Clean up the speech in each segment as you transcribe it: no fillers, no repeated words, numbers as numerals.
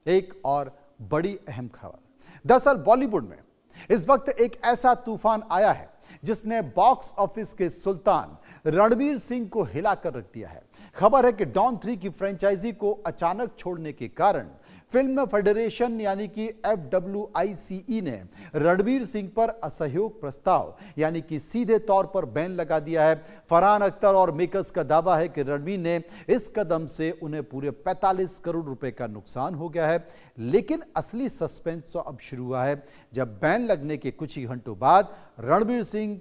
एक और बड़ी अहम खबर। दरअसल बॉलीवुड में इस वक्त एक ऐसा तूफान आया है जिसने बॉक्स ऑफिस के सुल्तान रणवीर सिंह को हिलाकर रख दिया है। खबर है कि डॉन 3 की फ्रेंचाइजी को अचानक छोड़ने के कारण फिल्म फेडरेशन यानी कि FWICE ने रणवीर सिंह पर असहयोग प्रस्ताव यानी कि सीधे तौर पर बैन लगा दिया है। फरहान अख्तर और मेकर्स का दावा है कि रणवीर ने इस कदम से उन्हें पूरे 45 करोड़ रुपए का नुकसान हो गया है। लेकिन असली सस्पेंस तो अब शुरू हुआ है जब बैन लगने के कुछ ही घंटों बाद रणवीर सिंह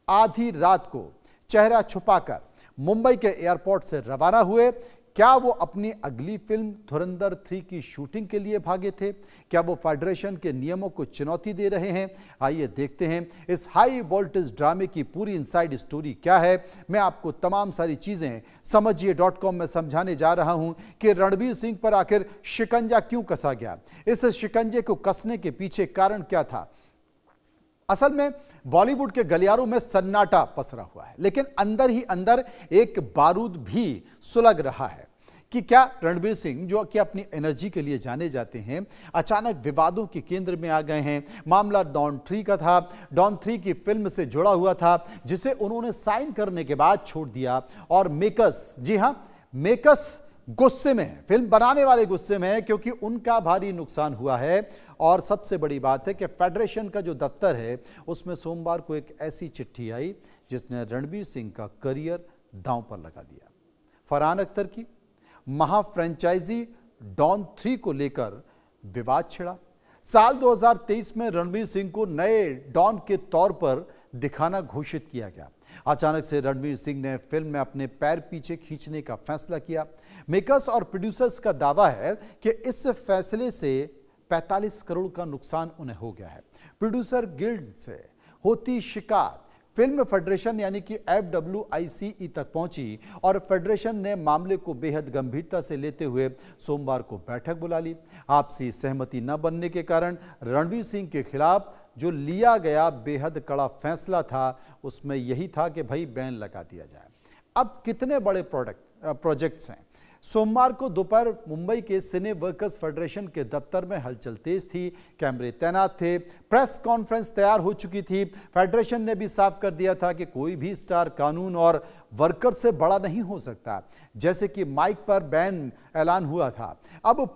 आधी रात को चेहरा छुपाकर मुंबई के एयरपोर्ट से रवाना हुए। क्या वो अपनी अगली फिल्म धुरंधर 3 की शूटिंग के लिए भागे थे? क्या वो फेडरेशन के नियमों को चुनौती दे रहे हैं? आइए देखते हैं इस हाई वोल्टेज ड्रामे की पूरी इनसाइड स्टोरी क्या है। मैं आपको तमाम सारी चीजें समझिए.com में समझाने जा रहा हूं कि रणवीर सिंह पर आखिर शिकंजा क्यों कसा गया, इस शिकंजे को कसने के पीछे कारण क्या था। असल में बॉलीवुड के गलियारों में सन्नाटा पसरा हुआ है, लेकिन अंदर ही अंदर एक बारूद भी सुलग रहा है कि क्या रणवीर सिंह, जो कि अपनी एनर्जी के लिए जाने जाते हैं, अचानक विवादों के केंद्र में आ गए हैं। मामला डॉन 3 का था। डॉन 3 की फिल्म से जुड़ा हुआ था जिसे उन्होंने साइन करने के बाद छोड़ दिया और मेकर्स, जी हां, मेकर्स गुस्से में है, फिल्म बनाने वाले गुस्से में है क्योंकि उनका भारी नुकसान हुआ है। और सबसे बड़ी बात है कि फेडरेशन का जो दफ्तर है उसमें सोमवार को एक ऐसी चिट्ठी आई जिसने रणवीर सिंह का करियर दांव पर लगा दिया। फरहान अख्तर की महा फ्रेंचाइजी डॉन 3 को लेकर विवाद छिड़ा। साल 2023 में रणवीर सिंह को नए डॉन के तौर पर दिखाना घोषित किया गया। अचानक से रणवीर सिंह ने फिल्म में अपने पैर पीछे खींचने का फैसला किया। मेकर्स और प्रोड्यूसर्स का दावा है कि इस फैसले से 45 करोड़ का नुकसान उन्हें हो गया है। प्रोड्यूसर गिल्ड से होती शिकायत फिल्म फेडरेशन यानी कि FWICE तक पहुंची और फेडरेशन ने मामले को बेहद गंभीरता से लेते हुए सोमवार को बैठक बुला ली। आपसी सहमति न बनने के कारण रणवीर सिंह के खिलाफ जो लिया गया बेहद कड़ा फैसला था उसमें यही था कि भाई बैन लगा दिया जाए। अब कितने बड़े प्रोजेक्ट्स हैं। सोमवार को दोपहर मुंबई के सिने वर्कर्स फेडरेशन के दफ्तर में हलचल तेज थी। कैमरे तैनात थे, प्रेस कॉन्फ्रेंस तैयार हो चुकी थी। फेडरेशन ने भी साफ कर दिया था कि कोई भी स्टार कानून और वर्कर से बड़ा नहीं हो सकता, जैसे कि माइक पर बैन ऐलान हुआ था। अब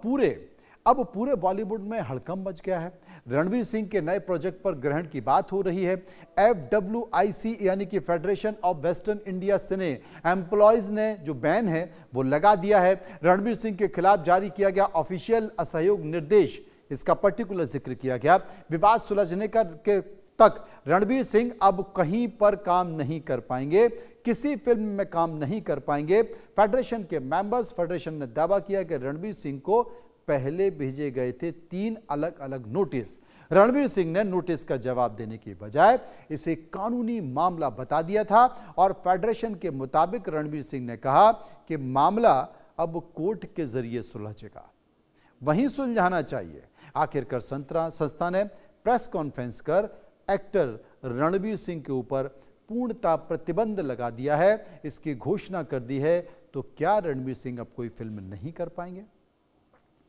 पूरे बॉलीवुड में हड़कंप मच गया है। रणवीर सिंह के नए प्रोजेक्ट पर ग्रहण की बात हो रही है। FWICE यानी कि federation of western India cine employees ने जो बैन है वो लगा दिया है। रणवीर सिंह के खिलाफ जारी किया गया ऑफिशियल असहयोग निर्देश, इसका पर्टिकुलर जिक्र किया गया। विवाद सुलझने के तक रणवीर सिंह अब कहीं पर काम नहीं कर पाएंगे, किसी फिल्म में काम नहीं कर पाएंगे। फेडरेशन के मेंबर्स, फेडरेशन ने दावा किया कि रणवीर सिंह को पहले भेजे गए थे 3 अलग अलग नोटिस। रणवीर सिंह ने नोटिस का जवाब देने की बजाय इसे कानूनी मामला बता दिया था और फेडरेशन के मुताबिक रणवीर सिंह ने कहा कि मामला अब कोर्ट के जरिए सुलझेगा, वहीं सुलझाना चाहिए। आखिरकार संस्था ने प्रेस कॉन्फ्रेंस कर एक्टर रणवीर सिंह के ऊपर पूर्णतः प्रतिबंध लगा दिया है, इसकी घोषणा कर दी है। तो क्या रणवीर सिंह अब कोई फिल्म नहीं कर पाएंगे?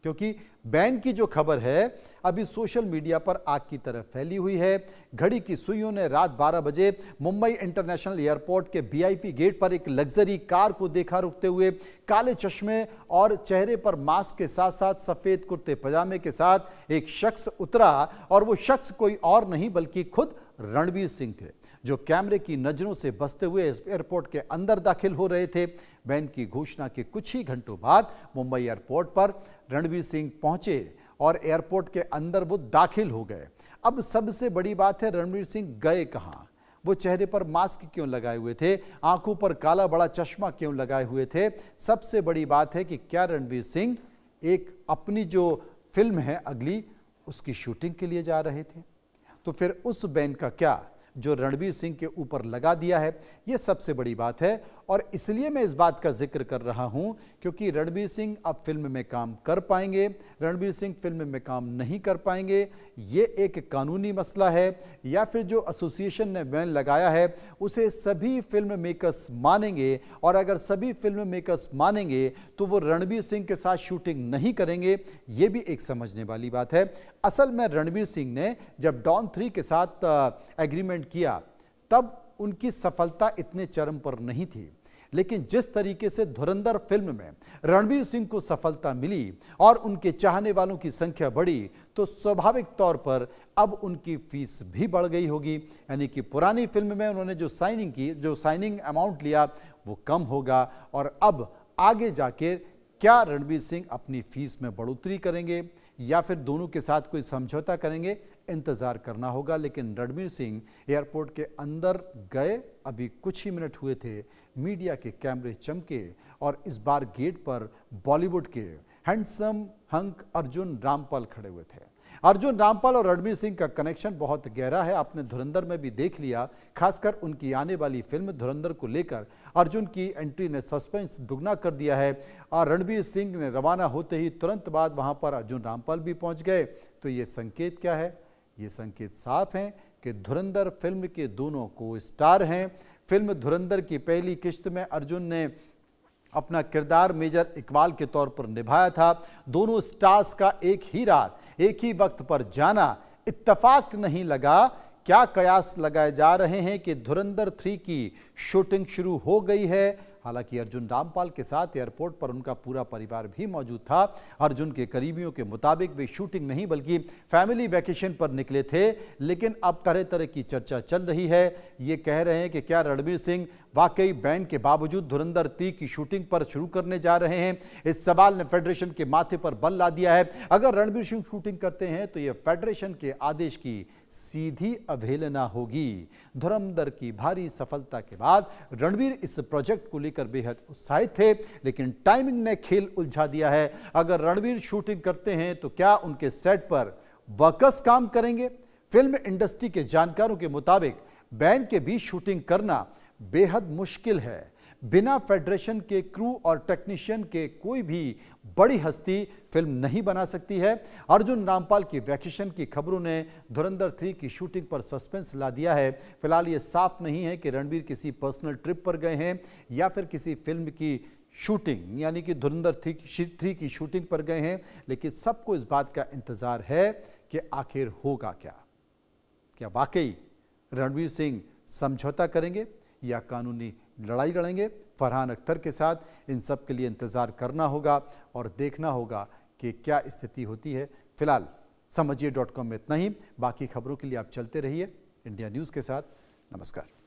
क्योंकि बैन की जो खबर है अभी सोशल मीडिया पर आग की तरह फैली हुई है। घड़ी की सुइयों ने रात 12 बजे मुंबई इंटरनेशनल एयरपोर्ट के VIP गेट पर एक लग्जरी कार को देखा रुकते हुए। काले चश्मे और चेहरे पर मास्क के साथ साथ सफेद कुर्ते पजामे के साथ एक शख्स उतरा और वो शख्स कोई और नहीं बल्कि खुद रणवीर सिंह थे, जो कैमरे की नजरों से बचते हुए इस एयरपोर्ट के अंदर दाखिल हो रहे थे। बैन की घोषणा के कुछ ही घंटों बाद मुंबई एयरपोर्ट पर रणवीर सिंह पहुंचे और एयरपोर्ट के अंदर वो दाखिल हो गए। अब सबसे बड़ी बात है, रणवीर सिंह गए कहां? वो चेहरे पर मास्क क्यों लगाए हुए थे? आंखों पर काला बड़ा चश्मा क्यों लगाए हुए थे? सबसे बड़ी बात है कि क्या रणवीर सिंह एक अपनी जो फिल्म है अगली, उसकी शूटिंग के लिए जा रहे थे? तो फिर उस बैन का क्या जो रणवीर सिंह के ऊपर लगा दिया है, यह सबसे बड़ी बात है। और इसलिए मैं इस बात का जिक्र कर रहा हूं क्योंकि रणबीर सिंह अब फिल्म में काम कर पाएंगे, रणबीर सिंह फिल्म में काम नहीं कर पाएंगे, ये एक कानूनी मसला है या फिर जो एसोसिएशन ने बैन लगाया है उसे सभी फिल्म मेकर्स मानेंगे, और अगर सभी फिल्म मेकर्स मानेंगे तो वो रणबीर सिंह के साथ शूटिंग नहीं करेंगे। ये भी एक समझने वाली बात है। असल में रणबीर सिंह ने जब डॉन 3 के साथ एग्रीमेंट किया तब उनकी सफलता इतने चरम पर नहीं थी, लेकिन जिस तरीके से धुरंधर फिल्म में रणबीर सिंह को सफलता मिली और उनके चाहने वालों की संख्या बढ़ी तो स्वाभाविक तौर पर अब उनकी फीस भी बढ़ गई होगी। यानी कि पुरानी फिल्म में उन्होंने जो साइनिंग अमाउंट लिया वो कम होगा, और अब आगे जाके क्या रणबीर सिंह अपनी फीस में बढ़ोतरी करेंगे या फिर दोनों के साथ कोई समझौता करेंगे, इंतजार करना होगा। लेकिन रणबीर सिंह एयरपोर्ट के अंदर गए, अभी कुछ ही मिनट हुए थे, मीडिया के कैमरे चमके और इस बार गेट पर बॉलीवुड के हैंडसम हंक अर्जुन रामपाल खड़े हुए थे। अर्जुन रामपाल और रणबीर सिंह का कनेक्शन बहुत गहरा है, आपने धुरंधर में भी देख लिया। खासकर उनकी आने वाली फिल्म धुरंधर को लेकर अर्जुन की एंट्री ने सस्पेंस दुगना कर दिया है, और रणबीर सिंह ने रवाना होते ही तुरंत बाद वहां पर अर्जुन रामपाल भी पहुंच गए। तो ये संकेत क्या है? ये संकेत साफ है कि धुरंधर फिल्म के दोनों को स्टार हैं। फिल्म धुरंधर की पहली किश्त में अर्जुन ने अपना किरदार मेजर इकबाल के तौर पर निभाया था। दोनों स्टार्स का एक ही रात एक ही वक्त पर जाना इत्तेफाक नहीं लगा। क्या कयास लगाए जा रहे हैं कि धुरंधर 3 की शूटिंग शुरू हो गई है। हालांकि अर्जुन रामपाल के साथ एयरपोर्ट पर उनका पूरा परिवार भी मौजूद था। अर्जुन के करीबियों के मुताबिक वे शूटिंग नहीं बल्कि फैमिली वैकेशन पर निकले थे, लेकिन अब तरह तरह की चर्चा चल रही है। ये कह रहे हैं कि क्या रणबीर सिंह वाकई बैन के बावजूद धुरंधर 3 की शूटिंग पर शुरू करने जा रहे हैं। इस सवाल ने फेडरेशन के माथे पर बल ला दिया है। अगर रणबीर सिंह शूटिंग करते हैं तो यह फेडरेशन के आदेश की सीधी अवहेलना होगी। धुरंधर की भारी सफलता के बाद रणबीर इस प्रोजेक्ट को लेकर बेहद उत्साहित थे, लेकिन टाइमिंग ने खेल उलझा दिया है। अगर रणबीर शूटिंग करते हैं तो क्या उनके सेट पर वर्कर्स काम करेंगे? फिल्म इंडस्ट्री के जानकारों के मुताबिक बैन के बीच शूटिंग करना बेहद मुश्किल है। बिना फेडरेशन के क्रू और टेक्नीशियन के कोई भी बड़ी हस्ती फिल्म नहीं बना सकती है। अर्जुन रामपाल की वैकेशन की खबरों ने धुरंधर 3 की शूटिंग पर सस्पेंस ला दिया है। फिलहाल ये साफ नहीं है कि रणबीर किसी पर्सनल ट्रिप पर गए हैं या फिर किसी फिल्म की शूटिंग यानी कि धुरंधर 3 की शूटिंग पर गए हैं, लेकिन सबको इस बात का इंतजार है कि आखिर होगा क्या वाकई रणबीर सिंह समझौता करेंगे या कानूनी लड़ाई लड़ेंगे फरहान अख्तर के साथ। इन सब के लिए इंतजार करना होगा और देखना होगा कि क्या स्थिति होती है। फिलहाल समझिए.com में इतना ही। बाकी खबरों के लिए आप चलते रहिए इंडिया न्यूज़ के साथ। नमस्कार।